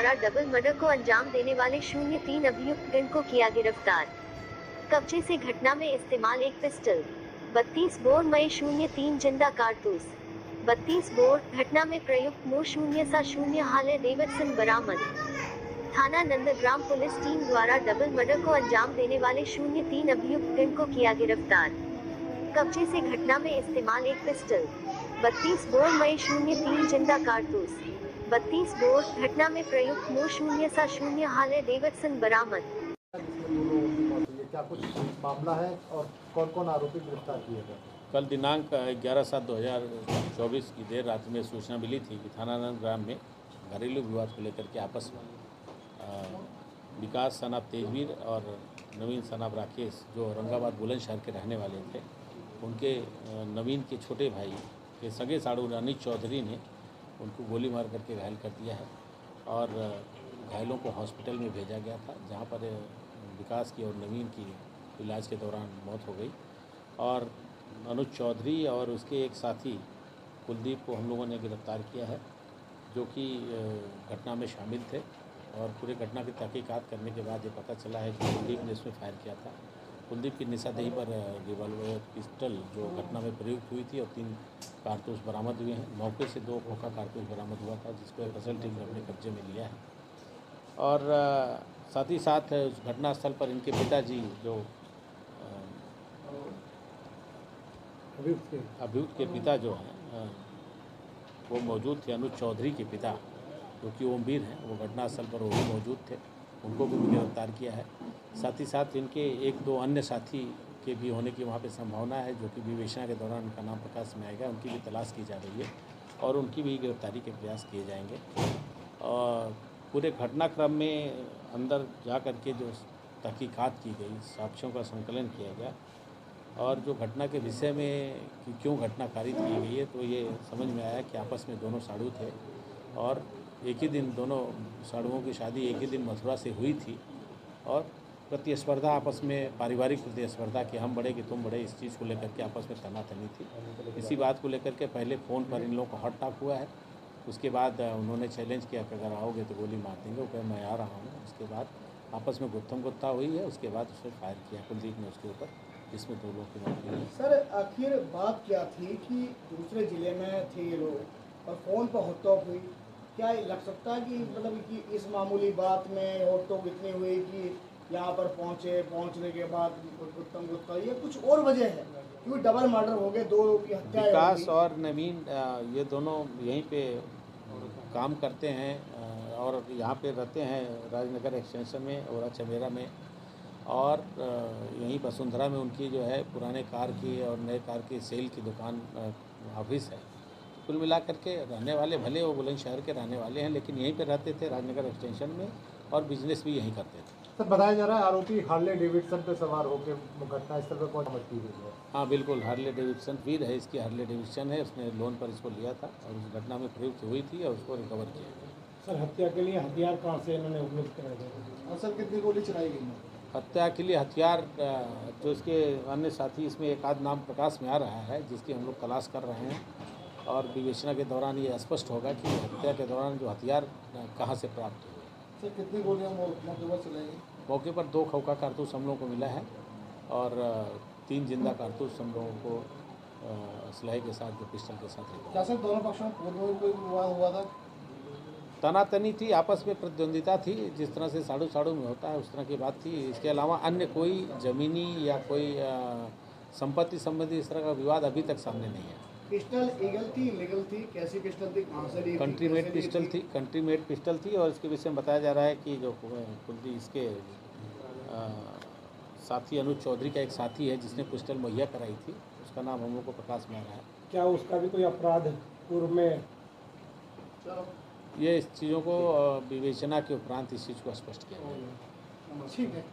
द्वारा double murder को अंजाम देने वाले 03 अभियुक्त गण को किया गिरफ्तार। कब्जे से घटना में इस्तेमाल एक पिस्टल, 32 बोर मई 03 जिंदा कारतूस, 32 बोर। घटना में प्रयुक्त मो 0 हाले डेविडसन बरामद। थाना नंदग्राम पुलिस टीम द्वारा डबल मर्डर को अंजाम देने वाले 03 अभियुक्त गण को किया गिरफ्तार। कब्जे से घटना में इस्तेमाल एक पिस्टल, 32 बोर मई 03 जिंदा कारतूस, 32 बोर। घटना में प्रयुक्त मो 0 हाले डेविडसन बरामद। क्या कुछ मामला है और कौन कौन आरोपी गिरफ्तार किए गए? कल दिनांक 11/7/2024 की देर रात में सूचना मिली थी कि थाना नंदग्राम में घरेलू विवाद को लेकर के आपस में विकास सनाब तेजवीर और नवीन सनाब राकेश, जो औरंगाबाद बुलंदशहर के रहने वाले थे, उनके नवीन के छोटे भाई के सगे साड़ू अनिल चौधरी ने उनको गोली मार करके घायल कर दिया है और घायलों को हॉस्पिटल में भेजा गया था, जहां पर विकास की और नवीन की इलाज के दौरान मौत हो गई। और अनुज चौधरी और उसके एक साथी कुलदीप को हम लोगों ने गिरफ्तार किया है, जो कि घटना में शामिल थे। और पूरे घटना की तहकीकात करने के बाद ये पता चला है कि कुलदीप ने इसमें फायर किया था। कुलदीप की निशानदेही पर रिवॉल्वर पिस्टल जो घटना में प्रयुक्त हुई थी और 3 कारतूस बरामद हुए हैं। मौके से 2 खोखा कारतूस बरामद हुआ था, जिसको एफएसएल टीम ने अपने कब्जे में लिया है। और साथ ही साथ उस घटनास्थल पर इनके पिताजी जो अभियुक्त के पिता जो हैं वो मौजूद थे। अनुज चौधरी के पिता जो कि ओमवीर हैं, वो घटनास्थल पर वो भी मौजूद थे, उनको भी गिरफ्तार किया है। साथ ही साथ इनके 1-2 अन्य साथी के भी होने की वहाँ पे संभावना है, जो कि विवेचना के दौरान उनका नाम प्रकाश में आएगा। उनकी भी तलाश की जा रही है और उनकी भी गिरफ्तारी के प्रयास किए जाएंगे। और पूरे घटनाक्रम में अंदर जा कर के जो तहकीकात की गई, साक्ष्यों का संकलन किया गया और जो घटना के विषय में कि क्यों घटना कारित की गई है, तो ये समझ में आया कि आपस में दोनों साड़ू थे और एक ही दिन दोनों साड़ुओं की शादी एक ही दिन मथुरा से हुई थी और प्रतिस्पर्धा आपस में, पारिवारिक प्रतिस्पर्धा कि हम बड़े कि तुम बड़े, इस चीज़ को लेकर के आपस में तनातनी थी। इसी बात को लेकर के पहले फ़ोन पर इन लोगों का हॉट टॉक हुआ है। उसके बाद उन्होंने चैलेंज किया कि अगर आओगे तो गोली मार देंगे। वो कहे मैं आ रहा हूँ। उसके बाद आपस में गुत्थम गुत्था हुई है। उसके बाद उसने फायर किया कुलदीप ने उसके ऊपर, जिसमें 2 लोगों की मौत हुई है। सर, आखिर बात क्या थी कि दूसरे ज़िले में थे ये लोग और फ़ोन पर हॉट-टॉक हुई? क्या लग सकता है कि मतलब कि इस मामूली बात में हॉट-टॉक इतनी हुई कि यहाँ पर पहुँचने के बाद गुत्थम गुत्था, ये कुछ और वजह है? क्योंकि डबल मर्डर हो गए, 2 की हत्या। विकास और नवीन ये दोनों यहीं पे काम करते हैं और यहाँ पे रहते हैं राजनगर एक्सटेंशन में, ओरा चमेरा में। और यहीं वसुंधरा में उनकी जो है पुराने कार की और नए कार की सेल की दुकान, ऑफिस है। कुल मिला करके रहने वाले, भले वो बुलंदशहर के रहने वाले हैं, लेकिन यहीं पे रहते थे राजनगर एक्सटेंशन में और बिजनेस भी यहीं करते थे। सर, बताया जा रहा है आरोपी हार्ले डेविडसन पे सवार होकर घटनास्थल पर पहुंच की गई है। हाँ बिल्कुल, हार्ले डेविडसन वीर है, इसकी हार्ले डेविडसन है। उसने लोन पर इसको लिया था और उस घटना में प्रयुक्त हुई थी और उसको रिकवर किया गया। सर, हत्या के लिए हथियार कहाँ से इन्होंने उपलब्ध कराया था? और सर, कितनी गोली चलाई गई? हत्या के लिए हथियार जो इसके अन्य साथी, इसमें एक आध नाम प्रकाश में आ रहा है, जिसकी हम लोग तलाश कर रहे हैं और विवेचना के दौरान ये स्पष्ट होगा कि हत्या के दौरान जो हथियार कहाँ से प्राप्त हुए। सर, कितनी गोलियाँ मौके पर चलाई गई? मौके पर 2 खोखा कारतूस हम लोगों को मिला है और 3 जिंदा कारतूस हम लोगों को असलहे के साथ, जो पिस्टल के साथ है। क्या सर दोनों पक्षों में पूर्व में कोई विवाद हुआ था? तनातनी थी, आपस में प्रतिद्वंदिता थी, जिस तरह से साड़ू साड़ू में होता है उस तरह की बात थी। इसके अलावा अन्य कोई ज़मीनी या कोई संपत्ति संबंधी इस तरह का विवाद अभी तक सामने नहीं है। पिस्टल ईगल थी, लीगल थी, कैसी पिस्टल थी, कहाँ से ली थी? कंट्री मेड पिस्टल थी, कंट्री मेड पिस्टल थी। और इसके विषय में बताया जा रहा है कि जो कुलदीप, इसके साथी अनुज चौधरी का एक साथी है जिसने पिस्टल मुहैया कराई थी, उसका नाम हम लोग को प्रकाश में आ रहा है। क्या उसका भी कोई अपराध पूर्व में? ये इस चीज़ों को विवेचना के उपरांत इस चीज़ को स्पष्ट किया जाएगा। ठीक है।